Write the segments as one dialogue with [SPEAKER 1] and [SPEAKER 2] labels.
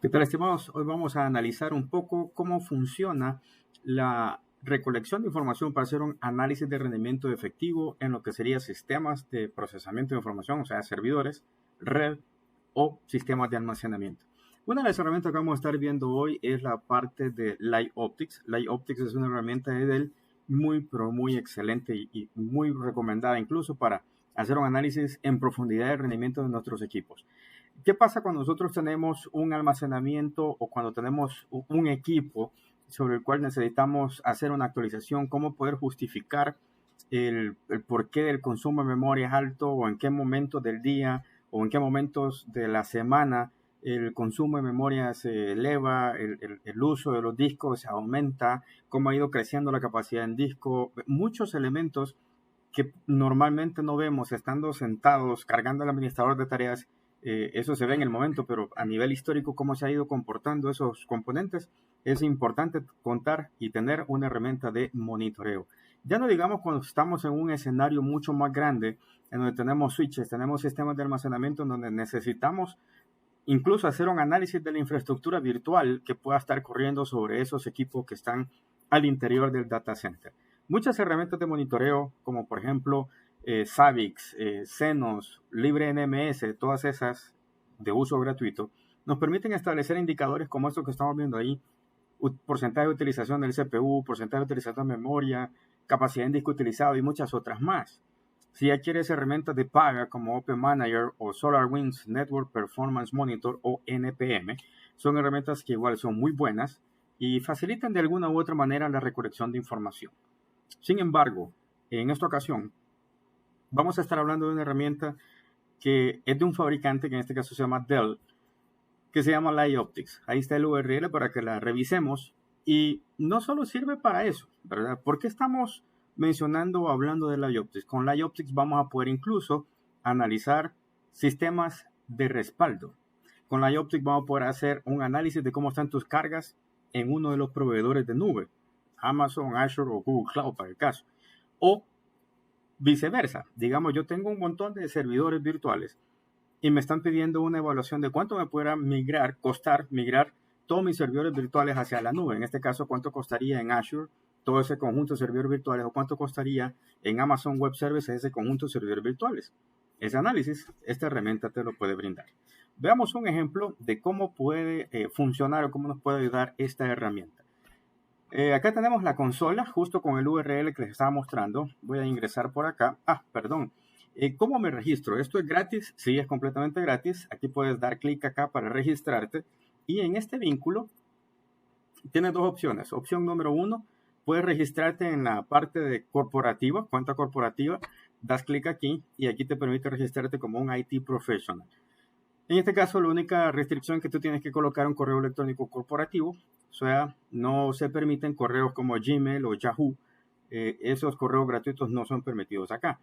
[SPEAKER 1] ¿Qué tal, estimados? Hoy vamos a analizar un poco cómo funciona la recolección de información para hacer un análisis de rendimiento efectivo en lo que sería sistemas de procesamiento de información, o sea, servidores, red o sistemas de almacenamiento. Una de las herramientas que vamos a estar viendo hoy es la parte de Light Optics. Light Optics es una herramienta de Dell muy, pero muy excelente y muy recomendada incluso para hacer un análisis en profundidad del rendimiento de nuestros equipos. ¿Qué pasa cuando nosotros tenemos un almacenamiento o cuando tenemos un equipo sobre el cual necesitamos hacer una actualización? ¿Cómo poder justificar el por qué el consumo de memoria es alto o en qué momentos del día o en qué momentos de la semana el consumo de memoria se eleva, el uso de los discos se aumenta, cómo ha ido creciendo la capacidad en disco? Muchos elementos que normalmente no vemos estando sentados cargando el administrador de tareas. Eso se ve en el momento, pero a nivel histórico, cómo se ha ido comportando esos componentes, es importante contar y tener una herramienta de monitoreo. Ya no digamos cuando estamos en un escenario mucho más grande, en donde tenemos switches, tenemos sistemas de almacenamiento, en donde necesitamos incluso hacer un análisis de la infraestructura virtual que pueda estar corriendo sobre esos equipos que están al interior del data center. Muchas herramientas de monitoreo, como por ejemplo Savix, Xenos, LibreNMS, todas esas de uso gratuito, nos permiten establecer indicadores como estos que estamos viendo ahí: porcentaje de utilización del CPU, porcentaje de utilización de memoria, capacidad en disco utilizado y muchas otras más. Si ya quieres herramientas de paga como Open Manager o SolarWinds Network Performance Monitor o NPM, son herramientas que igual son muy buenas y facilitan de alguna u otra manera la recolección de información. Sin embargo, en esta ocasión vamos a estar hablando de una herramienta que es de un fabricante que en este caso se llama Dell, que se llama Light Optics. Ahí está el URL para que la revisemos. Y no solo sirve para eso, ¿verdad? ¿Por qué estamos mencionando o hablando de Light Optics? Con Light Optics vamos a poder incluso analizar sistemas de respaldo. Con Light Optics vamos a poder hacer un análisis de cómo están tus cargas en uno de los proveedores de nube, Amazon, Azure o Google Cloud para el caso. O viceversa. Digamos, yo tengo un montón de servidores virtuales y me están pidiendo una evaluación de cuánto me pudiera costar migrar todos mis servidores virtuales hacia la nube. En este caso, cuánto costaría en Azure todo ese conjunto de servidores virtuales o cuánto costaría en Amazon Web Services ese conjunto de servidores virtuales. Ese análisis, esta herramienta te lo puede brindar. Veamos un ejemplo de cómo puede funcionar o cómo nos puede ayudar esta herramienta. Acá tenemos la consola justo con el URL que les estaba mostrando. Voy a ingresar por acá. Perdón. ¿Cómo me registro? ¿Esto es gratis? Sí, es completamente gratis. Aquí puedes dar clic acá para registrarte. Y en este vínculo tienes dos opciones. Opción número uno, puedes registrarte en la parte de corporativa, cuenta corporativa. Das clic aquí y aquí te permite registrarte como un IT professional. En este caso, la única restricción es que tú tienes que colocar un correo electrónico corporativo. O sea, no se permiten correos como Gmail o Yahoo. Esos correos gratuitos no son permitidos acá.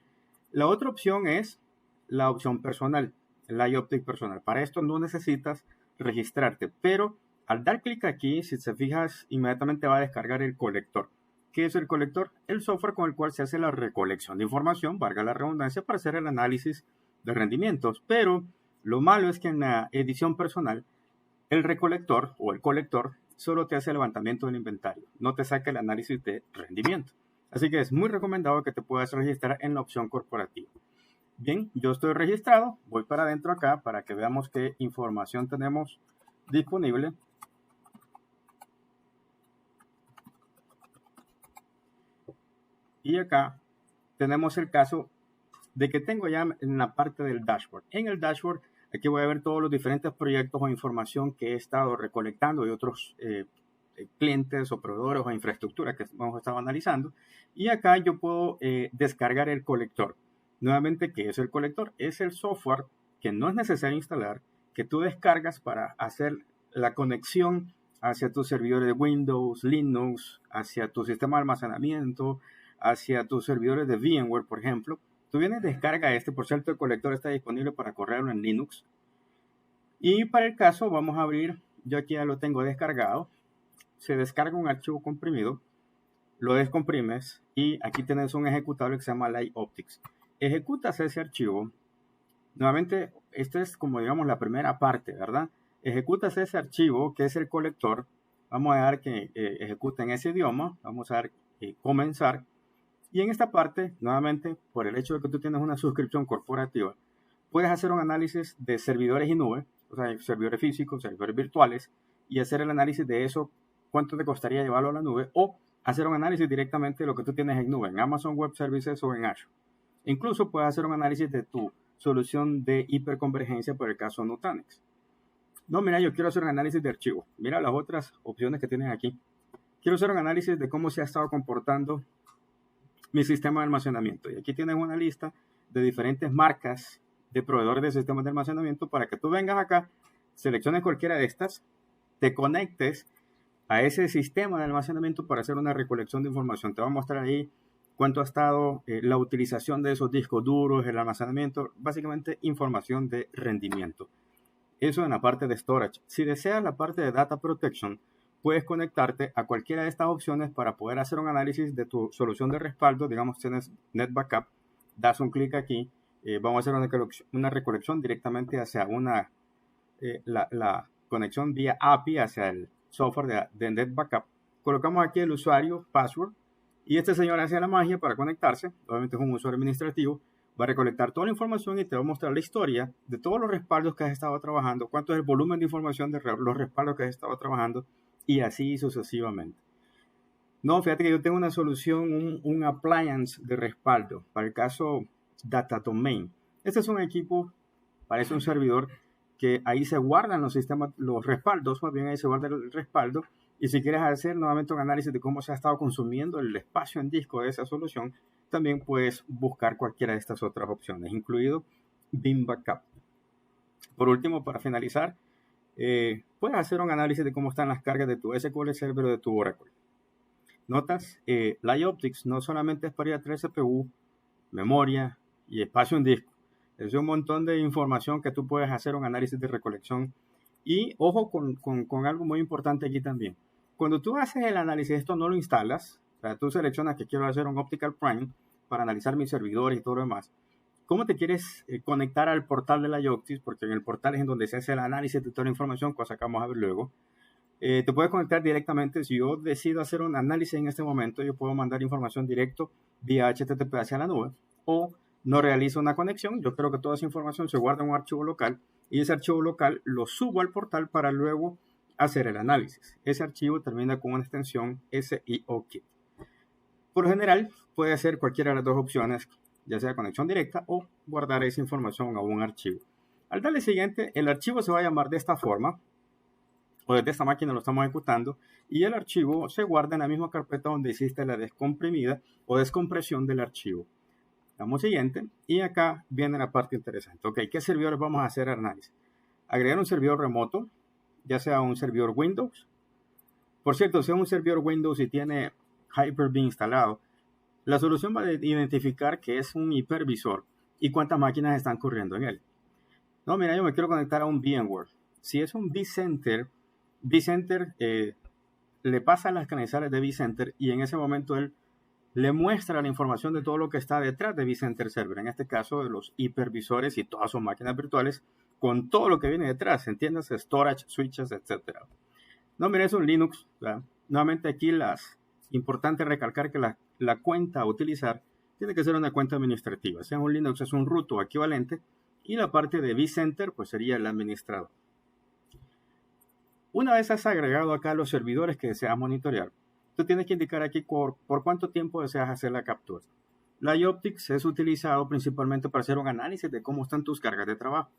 [SPEAKER 1] La otra opción es la opción personal, la iOptic personal. Para esto no necesitas registrarte, pero al dar clic aquí, si te fijas, inmediatamente va a descargar el colector. ¿Qué es el colector? El software con el cual se hace la recolección de información, valga la redundancia, para hacer el análisis de rendimientos. Pero lo malo es que en la edición personal, el recolector o el colector solo te hace el levantamiento del inventario, no te saca el análisis de rendimiento. Así que es muy recomendado que te puedas registrar en la opción corporativa. Bien, yo estoy registrado, voy para adentro acá para que veamos qué información tenemos disponible. Y acá tenemos el caso de que tengo ya en la parte del dashboard. En el dashboard, aquí voy a ver todos los diferentes proyectos o información que he estado recolectando de otros clientes o proveedores o infraestructura que hemos estado analizando. Y acá yo puedo descargar el colector. Nuevamente, ¿qué es el colector? Es el software que no es necesario instalar, que tú descargas para hacer la conexión hacia tus servidores de Windows, Linux, hacia tu sistema de almacenamiento, hacia tus servidores de VMware, por ejemplo. Tú vienes, descarga este. Por cierto, el colector está disponible para correrlo en Linux. Y para el caso, vamos a abrir, yo aquí ya lo tengo descargado. Se descarga un archivo comprimido, lo descomprimes y aquí tienes un ejecutable que se llama Light Optics. Ejecutas ese archivo. Nuevamente, esta es como digamos la primera parte, ¿verdad? ejecutas ese archivo que es el colector. Vamos a dejar que ejecute en ese idioma. Vamos a dar comenzar. Y en esta parte, nuevamente, por el hecho de que tú tienes una suscripción corporativa, puedes hacer un análisis de servidores y nube, o sea, servidores físicos, servidores virtuales, y hacer el análisis de eso, cuánto te costaría llevarlo a la nube, o hacer un análisis directamente de lo que tú tienes en nube, en Amazon Web Services o en Azure. Incluso puedes hacer un análisis de tu solución de hiperconvergencia por el caso Nutanix. No, mira, yo quiero hacer un análisis de archivo. Mira las otras opciones que tienes aquí. Quiero hacer un análisis de cómo se ha estado comportando mi sistema de almacenamiento. Y aquí tienes una lista de diferentes marcas de proveedores de sistemas de almacenamiento para que tú vengas acá, selecciones cualquiera de estas, te conectes a ese sistema de almacenamiento para hacer una recolección de información. Te va a mostrar ahí cuánto ha estado la utilización de esos discos duros, el almacenamiento, básicamente información de rendimiento. Eso en la parte de storage. Si deseas la parte de data protection, puedes conectarte a cualquiera de estas opciones para poder hacer un análisis de tu solución de respaldo. Digamos, tienes NetBackup, das un clic aquí, vamos a hacer una recolección directamente hacia la conexión vía API hacia el software de NetBackup. Colocamos aquí el usuario, password, y este señor hace la magia para conectarse. Obviamente es un usuario administrativo. Va a recolectar toda la información y te va a mostrar la historia de todos los respaldos que has estado trabajando, cuánto es el volumen de información de los respaldos que has estado trabajando, y así sucesivamente. No, fíjate que yo tengo una solución, un appliance de respaldo para el caso Data Domain. Este es un equipo, parece un servidor, que ahí se guardan los sistemas, los respaldos, más bien ahí se guarda el respaldo. Y si quieres hacer nuevamente un análisis de cómo se ha estado consumiendo el espacio en disco de esa solución, también puedes buscar cualquiera de estas otras opciones, incluido Veeam Backup. Por último, para finalizar, puedes hacer un análisis de cómo están las cargas de tu SQL Server o de tu Oracle. Notas, LiveOptics no solamente es para ir a 3 CPU, memoria y espacio en disco. Es un montón de información que tú puedes hacer un análisis de recolección. Y ojo con algo muy importante aquí también. Cuando tú haces el análisis, esto no lo instalas. O sea, tú seleccionas que quiero hacer un Optical Prime para analizar mis servidores y todo lo demás. ¿Cómo te quieres conectar al portal de LiveOptics? Porque en el portal es en donde se hace el análisis de toda la información, cosa que vamos a ver luego. Te puedes conectar directamente. Si yo decido hacer un análisis en este momento, yo puedo mandar información directo vía HTTP hacia la nube, o no realizo una conexión. Yo creo que toda esa información se guarda en un archivo local, y ese archivo local lo subo al portal para luego hacer el análisis. Ese archivo termina con una extensión SIOKit. Por lo general, puede hacer cualquiera de las dos opciones, ya sea conexión directa o guardar esa información a un archivo. Al darle siguiente, el archivo se va a llamar de esta forma, o desde esta máquina lo estamos ejecutando, y el archivo se guarda en la misma carpeta donde hiciste la descomprimida o descompresión del archivo. Damos siguiente, y acá viene la parte interesante. Ok, ¿qué servidores vamos a hacer análisis? Agregar un servidor remoto, ya sea un servidor Windows. Por cierto, si es un servidor Windows y tiene Hyper-V instalado, la solución va a identificar que es un hipervisor y cuántas máquinas están corriendo en él. No, mira, yo me quiero conectar a un VMware. Si es un vCenter, le pasa las credenciales de vCenter y en ese momento él le muestra la información de todo lo que está detrás de vCenter Server, en este caso de los hipervisores y todas sus máquinas virtuales, con todo lo que viene detrás, ¿entiendes? Storage, switches, etc. No, mira, es un Linux, ¿verdad? Nuevamente aquí importante recalcar que la cuenta a utilizar tiene que ser una cuenta administrativa. Si es un Linux, es un root o equivalente, y la parte de vCenter pues sería el administrador. Una vez has agregado acá los servidores que deseas monitorear, tú tienes que indicar aquí por cuánto tiempo deseas hacer la captura. LiveOptics es utilizado principalmente para hacer un análisis de cómo están tus cargas de trabajo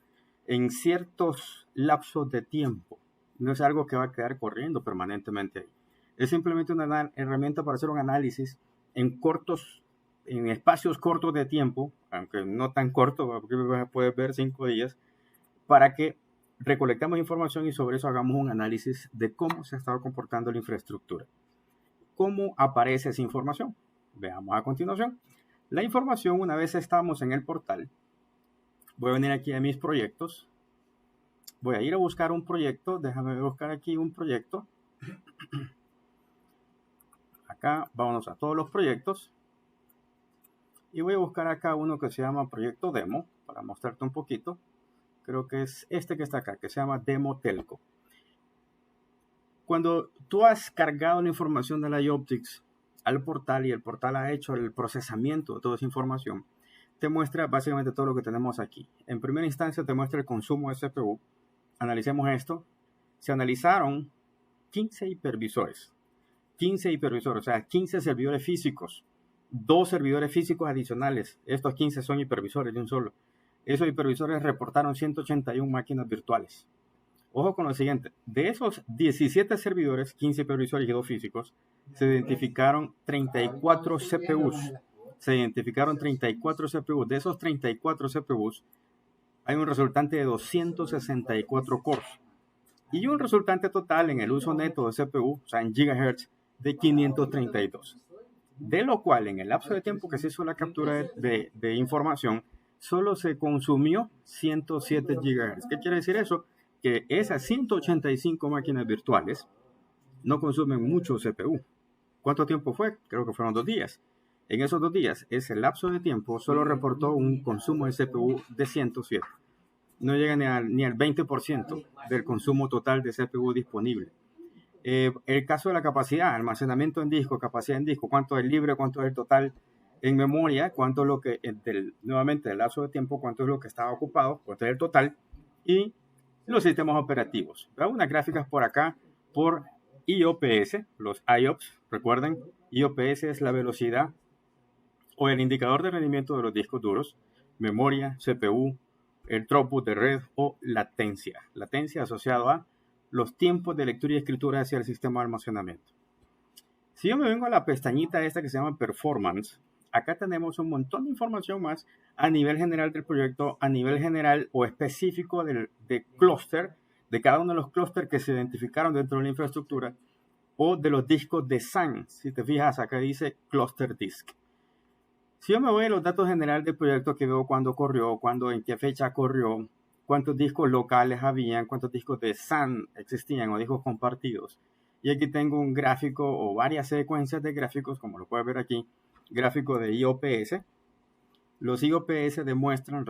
[SPEAKER 1] en ciertos lapsos de tiempo. No es algo que va a quedar corriendo permanentemente ahí. Es simplemente una herramienta para hacer un análisis en espacios cortos de tiempo, aunque no tan corto, porque puedes ver 5 días, para que recolectamos información y sobre eso hagamos un análisis de cómo se ha estado comportando la infraestructura. ¿Cómo aparece esa información? Veamos a continuación. La información, una vez estamos en el portal, voy a venir aquí a mis proyectos, voy a ir a buscar un proyecto, déjame buscar aquí un proyecto. Acá vámonos a todos los proyectos y voy a buscar acá uno que se llama proyecto demo para mostrarte un poquito. creo que es este que está acá, que se llama Demo Telco. Cuando tú has cargado la información de la iOptics al portal y el portal ha hecho el procesamiento de toda esa información, te muestra básicamente todo lo que tenemos aquí. En primera instancia te muestra el consumo de CPU. Analicemos esto. Se analizaron 15 hipervisores. 15 hipervisores, o sea, 15 servidores físicos. 2 servidores físicos adicionales. Estos 15 son hipervisores de un solo. Esos hipervisores reportaron 181 máquinas virtuales. Ojo con lo siguiente. De esos 17 servidores, 15 hipervisores y 2 físicos, se identificaron 34 CPUs. Se identificaron 34 CPUs. De esos 34 CPUs, hay un resultante de 264 cores. Y un resultante total en el uso neto de CPU, o sea, en gigahertz, de 532. De lo cual, en el lapso de tiempo que se hizo la captura de información, solo se consumió 107 gigahertz. ¿Qué quiere decir eso? Que esas 185 máquinas virtuales no consumen mucho CPU. ¿Cuánto tiempo fue? Creo que fueron 2 días. En esos 2 días, ese lapso de tiempo solo reportó un consumo de CPU de 107. No llega ni al 20% del consumo total de CPU disponible. El caso de la capacidad, almacenamiento en disco, capacidad en disco, cuánto es libre, cuánto es el total en memoria, cuánto es lo que, nuevamente, el lapso de tiempo, cuánto es lo que estaba ocupado, cuánto es el total, y los sistemas operativos. Veo unas gráficas por acá por IOPS, los IOPS, recuerden, IOPS es la velocidad o el indicador de rendimiento de los discos duros, memoria, CPU, el throughput de red o latencia. Latencia asociado a los tiempos de lectura y escritura hacia el sistema de almacenamiento. Si yo me vengo a la pestañita esta que se llama Performance, acá tenemos un montón de información más a nivel general del proyecto, a nivel general o específico de clúster, de cada uno de los clústeres que se identificaron dentro de la infraestructura o de los discos de SAN. Si te fijas, acá dice Cluster Disk. Si yo me voy a los datos generales del proyecto, que veo cuándo corrió, en qué fecha corrió, cuántos discos locales habían, cuántos discos de SAN existían o discos compartidos. Y aquí tengo un gráfico o varias secuencias de gráficos, como lo puedes ver aquí, gráfico de IOPS. Los IOPS demuestran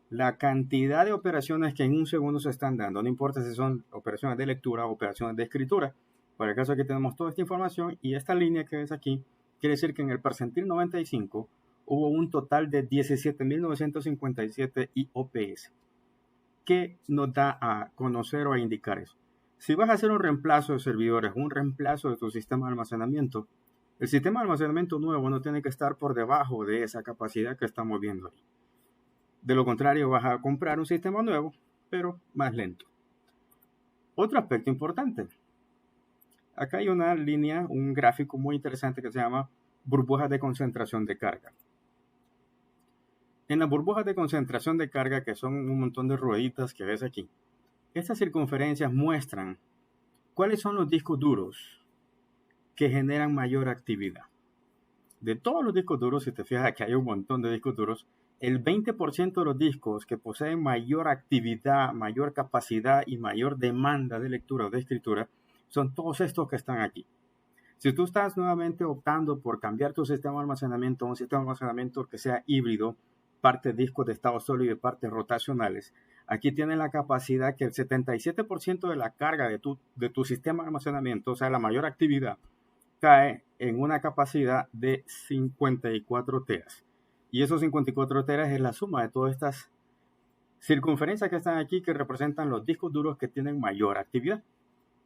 [SPEAKER 1] la cantidad de operaciones que en un segundo se están dando. No importa si son operaciones de lectura o operaciones de escritura. Por el caso aquí tenemos toda esta información y esta línea que ves aquí quiere decir que en el percentil 95 hubo un total de 17.957 IOPS. ¿Qué nos da a conocer o a indicar eso? Si vas a hacer un reemplazo de servidores, un reemplazo de tu sistema de almacenamiento, el sistema de almacenamiento nuevo no tiene que estar por debajo de esa capacidad que estamos viendo ahí. De lo contrario, vas a comprar un sistema nuevo, pero más lento. Otro aspecto importante. Acá hay una línea, un gráfico muy interesante que se llama burbujas de concentración de carga. En las burbujas de concentración de carga, que son un montón de rueditas que ves aquí, estas circunferencias muestran cuáles son los discos duros que generan mayor actividad. De todos los discos duros, si te fijas que hay un montón de discos duros, el 20% de los discos que poseen mayor actividad, mayor capacidad y mayor demanda de lectura o de escritura son todos estos que están aquí. Si tú estás nuevamente optando por cambiar tu sistema de almacenamiento a un sistema de almacenamiento que sea híbrido, parte discos de estado sólido y partes rotacionales, aquí tienes la capacidad que el 77% de la carga de tu sistema de almacenamiento, o sea, la mayor actividad, cae en una capacidad de 54 teras. Y esos 54 teras es la suma de todas estas circunferencias que están aquí que representan los discos duros que tienen mayor actividad.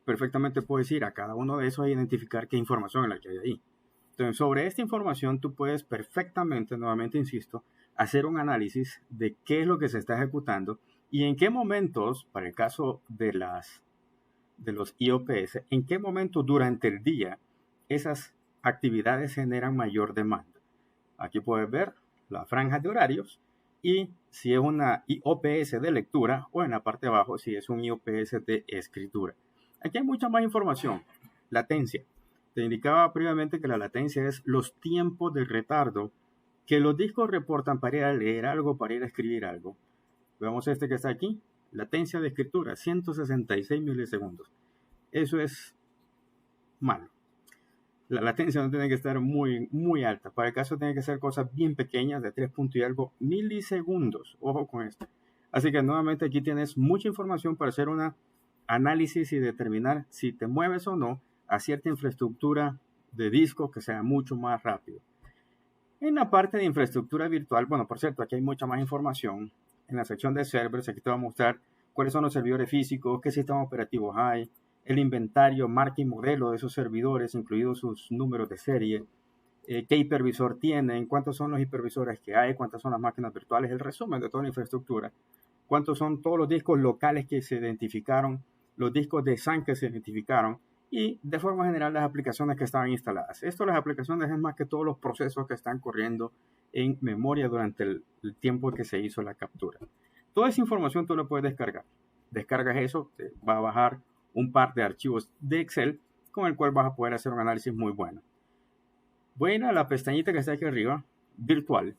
[SPEAKER 1] Perfectamente puedes ir a cada uno de esos e identificar qué información es la que hay ahí. Entonces, sobre esta información tú puedes perfectamente, nuevamente insisto, hacer un análisis de qué es lo que se está ejecutando y en qué momentos, para el caso de los IOPS, en qué momentos durante el día esas actividades generan mayor demanda. Aquí puedes ver la franja de horarios y si es una IOPS de lectura o en la parte de abajo si es un IOPS de escritura. Aquí hay mucha más información. Latencia. Te indicaba previamente que la latencia es los tiempos de retardo que los discos reportan para ir a leer algo, para ir a escribir algo. Veamos este que está aquí. Latencia de escritura, 166 milisegundos. Eso es malo. La latencia no tiene que estar muy, muy alta. Para el caso tiene que ser cosas bien pequeñas, de 3 puntos y algo milisegundos. Ojo con esto. Así que nuevamente aquí tienes mucha información para hacer un análisis y determinar si te mueves o no a cierta infraestructura de disco que sea mucho más rápido. En la parte de infraestructura virtual, bueno, por cierto, aquí hay mucha más información. En la sección de servers, aquí te voy a mostrar cuáles son los servidores físicos, qué sistemas operativos hay, el inventario, marca y modelo de esos servidores, incluidos sus números de serie, qué hipervisor tienen, cuántos son los hipervisores que hay, cuántas son las máquinas virtuales, el resumen de toda la infraestructura, cuántos son todos los discos locales que se identificaron, los discos de SAN que se identificaron y de forma general las aplicaciones que estaban instaladas. Esto, las aplicaciones, es más que todos los procesos que están corriendo en memoria durante el tiempo que se hizo la captura. Toda esa información tú la puedes descargar. Descargas eso, te va a bajar un par de archivos de Excel con el cual vas a poder hacer un análisis muy bueno. Voy a ir a la pestañita que está aquí arriba, virtual.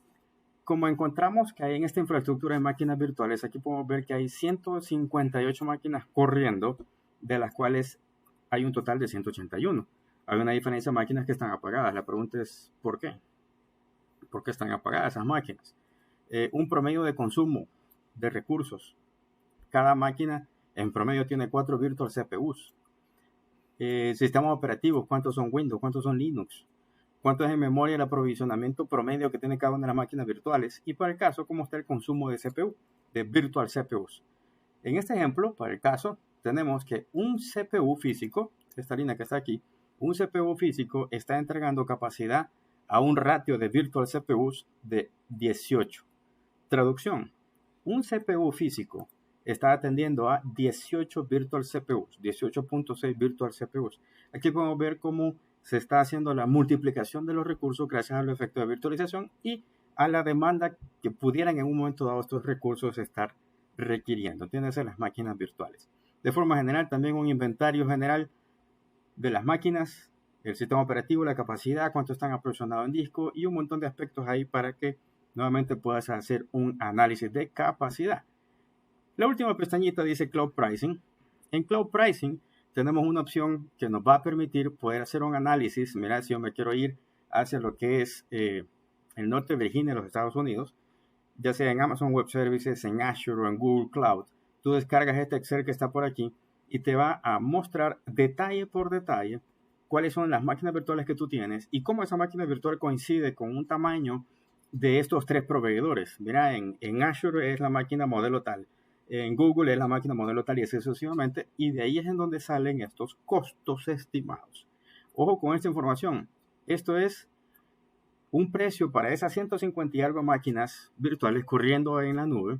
[SPEAKER 1] Como encontramos que hay en esta infraestructura de máquinas virtuales, aquí podemos ver que hay 158 máquinas corriendo, de las cuales hay un total de 181. Hay una diferencia de máquinas que están apagadas. La pregunta es, ¿por qué? ¿Por qué están apagadas esas máquinas? Un promedio de consumo de recursos. Cada máquina en promedio tiene 4 virtual CPUs. Sistemas operativos, ¿cuántos son Windows? ¿Cuántos son Linux? ¿Cuánto es en memoria el aprovisionamiento promedio que tiene cada una de las máquinas virtuales? Y para el caso, ¿cómo está el consumo de CPU, de virtual CPUs? En este ejemplo, para el caso, tenemos que un CPU físico, esta línea que está aquí, un CPU físico está entregando capacidad a un ratio de virtual CPUs de 18. Traducción, un CPU físico está atendiendo a 18 virtual CPUs, 18.6 virtual CPUs. Aquí podemos ver cómo se está haciendo la multiplicación de los recursos gracias al efecto de virtualización y a la demanda que pudieran en un momento dado estos recursos estar requiriendo. Tienes las máquinas virtuales. De forma general, también un inventario general de las máquinas, el sistema operativo, la capacidad, cuánto están aprovisionados en disco y un montón de aspectos ahí para que nuevamente puedas hacer un análisis de capacidad. La última pestañita dice Cloud Pricing. En Cloud Pricing tenemos una opción que nos va a permitir poder hacer un análisis. Mira, si yo me quiero ir hacia lo que es el norte de Virginia, los Estados Unidos, ya sea en Amazon Web Services, en Azure o en Google Cloud, tú descargas este Excel que está por aquí y te va a mostrar detalle por detalle cuáles son las máquinas virtuales que tú tienes y cómo esa máquina virtual coincide con un tamaño de estos 3 proveedores. Mira, en Azure es la máquina modelo tal, en Google es la máquina modelo tal y así sucesivamente, y de ahí es en donde salen estos costos estimados. Ojo con esta información, esto es un precio para esas 150 y algo máquinas virtuales corriendo en la nube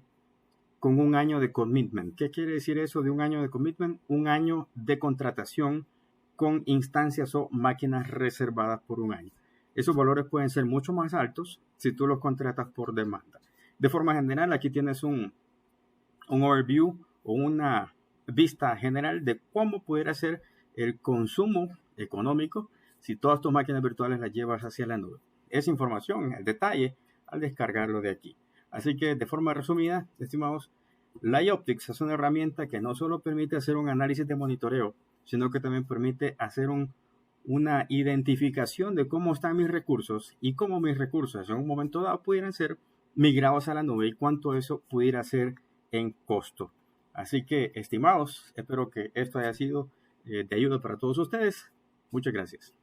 [SPEAKER 1] con un año de commitment. ¿Qué quiere decir eso de un año de commitment? Un año de contratación con instancias o máquinas reservadas por un año. Esos valores pueden ser mucho más altos si tú los contratas por demanda. De forma general, aquí tienes un overview o una vista general de cómo pudiera ser el consumo económico si todas tus máquinas virtuales las llevas hacia la nube. Esa información, el detalle, al descargarlo de aquí. Así que, de forma resumida, estimados, LightOptics es una herramienta que no solo permite hacer un análisis de monitoreo, sino que también permite hacer una identificación de cómo están mis recursos y cómo mis recursos en un momento dado pudieran ser migrados a la nube y cuánto eso pudiera ser en costo. Así que, estimados, espero que esto haya sido de ayuda para todos ustedes. Muchas gracias.